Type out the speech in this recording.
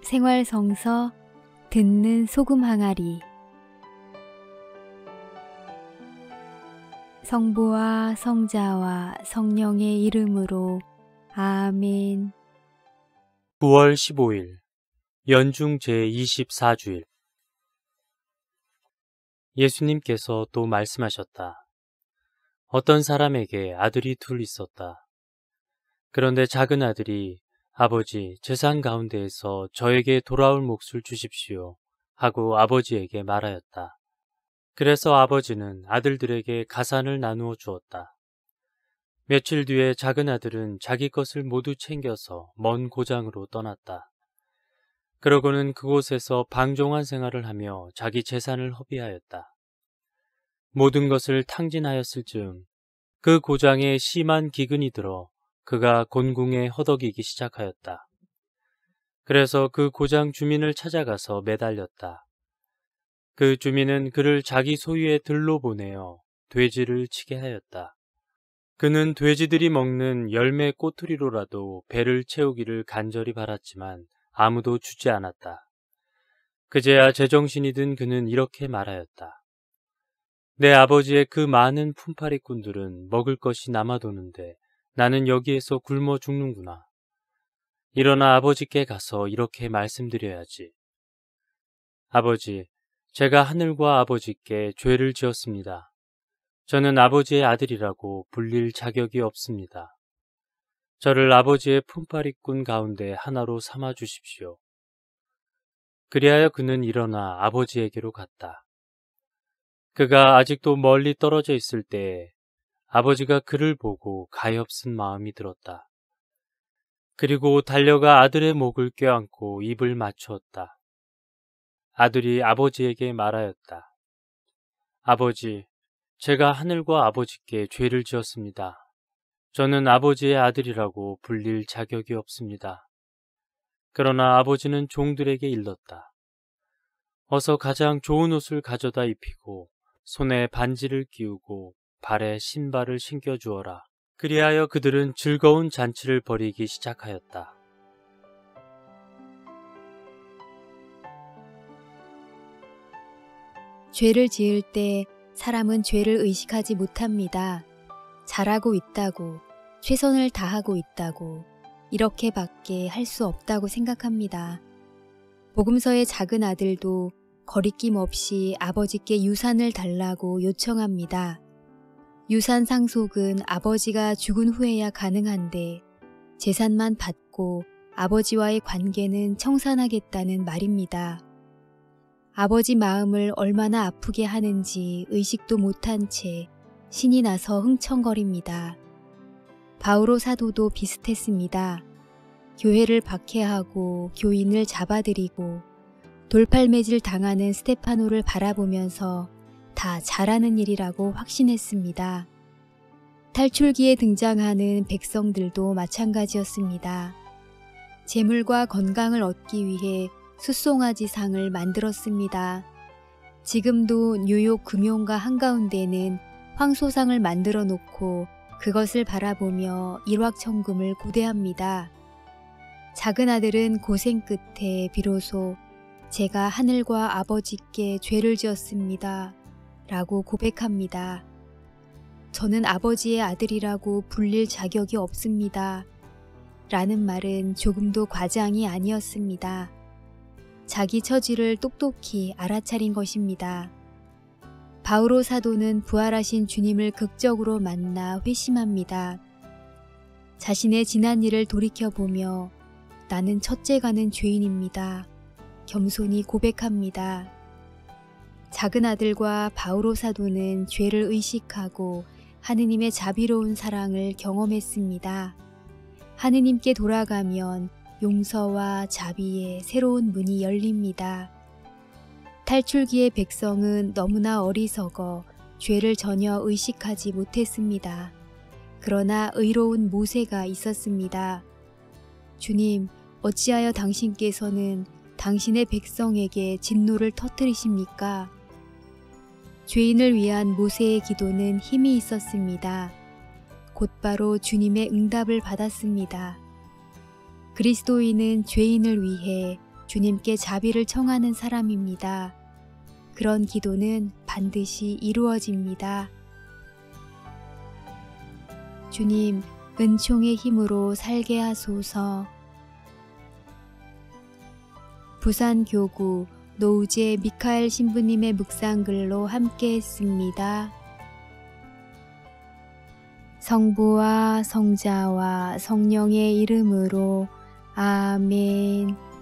생활성서 듣는 소금 항아리. 성부와 성자와 성령의 이름으로 아멘. 9월 15일 연중 제24주일. 예수님께서 또 말씀하셨다. 어떤 사람에게 아들이 둘 있었다. 그런데 작은 아들이 아버지, 재산 가운데에서 저에게 돌아올 몫을 주십시오 하고 아버지에게 말하였다. 그래서 아버지는 아들들에게 가산을 나누어 주었다. 며칠 뒤에 작은 아들은 자기 것을 모두 챙겨서 먼 고장으로 떠났다. 그러고는 그곳에서 방종한 생활을 하며 자기 재산을 허비하였다. 모든 것을 탕진하였을 즈음 그 고장에 심한 기근이 들어 그가 곤궁에 허덕이기 시작하였다. 그래서 그 고장 주민을 찾아가서 매달렸다. 그 주민은 그를 자기 소유의 들로 보내어 돼지를 치게 하였다. 그는 돼지들이 먹는 열매 꼬투리로라도 배를 채우기를 간절히 바랐지만 아무도 주지 않았다. 그제야 제정신이 든 그는 이렇게 말하였다. 내 아버지의 그 많은 품팔이꾼들은 먹을 것이 남아도는데 나는 여기에서 굶어 죽는구나. 일어나 아버지께 가서 이렇게 말씀드려야지. 아버지, 제가 하늘과 아버지께 죄를 지었습니다. 저는 아버지의 아들이라고 불릴 자격이 없습니다. 저를 아버지의 품팔이꾼 가운데 하나로 삼아 주십시오. 그리하여 그는 일어나 아버지에게로 갔다. 그가 아직도 멀리 떨어져 있을 때에 아버지가 그를 보고 가엾은 마음이 들었다. 그리고 달려가 아들의 목을 껴안고 입을 맞추었다. 아들이 아버지에게 말하였다. 아버지, 제가 하늘과 아버지께 죄를 지었습니다. 저는 아버지의 아들이라고 불릴 자격이 없습니다. 그러나 아버지는 종들에게 일렀다. 어서 가장 좋은 옷을 가져다 입히고 손에 반지를 끼우고 발에 신발을 신겨주어라. 그리하여 그들은 즐거운 잔치를 벌이기 시작하였다. 죄를 지을 때 사람은 죄를 의식하지 못합니다. 잘하고 있다고, 최선을 다하고 있다고, 이렇게밖에 할 수 없다고 생각합니다. 복음서의 작은 아들도 거리낌 없이 아버지께 유산을 달라고 요청합니다. 유산 상속은 아버지가 죽은 후에야 가능한데 재산만 받고 아버지와의 관계는 청산하겠다는 말입니다. 아버지 마음을 얼마나 아프게 하는지 의식도 못한 채 신이 나서 흥청거립니다. 바오로 사도도 비슷했습니다. 교회를 박해하고 교인을 잡아들이고 돌팔매질 당하는 스테파노를 바라보면서 다 잘하는 일이라고 확신했습니다. 탈출기에 등장하는 백성들도 마찬가지였습니다. 재물과 건강을 얻기 위해 숫송아지상을 만들었습니다. 지금도 뉴욕 금용가 한가운데는 황소상을 만들어 놓고 그것을 바라보며 일확천금을 고대합니다. 작은 아들은 고생 끝에 비로소 제가 하늘과 아버지께 죄를 지었습니다. 라고 고백합니다. 저는 아버지의 아들이라고 불릴 자격이 없습니다. 라는 말은 조금도 과장이 아니었습니다. 자기 처지를 똑똑히 알아차린 것입니다. 바오로 사도는 부활하신 주님을 극적으로 만나 회심합니다. 자신의 지난 일을 돌이켜보며 나는 첫째가는 죄인입니다. 겸손히 고백합니다. 작은 아들과 바오로 사도는 죄를 의식하고 하느님의 자비로운 사랑을 경험했습니다. 하느님께 돌아가면 용서와 자비의 새로운 문이 열립니다. 탈출기의 백성은 너무나 어리석어 죄를 전혀 의식하지 못했습니다. 그러나 의로운 모세가 있었습니다. 주님, 어찌하여 당신께서는 당신의 백성에게 진노를 터뜨리십니까? 죄인을 위한 모세의 기도는 힘이 있었습니다. 곧바로 주님의 응답을 받았습니다. 그리스도인은 죄인을 위해 주님께 자비를 청하는 사람입니다. 그런 기도는 반드시 이루어집니다. 주님, 은총의 힘으로 살게 하소서. 부산교구 노우재 미카엘 신부님의 묵상글로 함께 했습니다. 성부와 성자와 성령의 이름으로 아멘.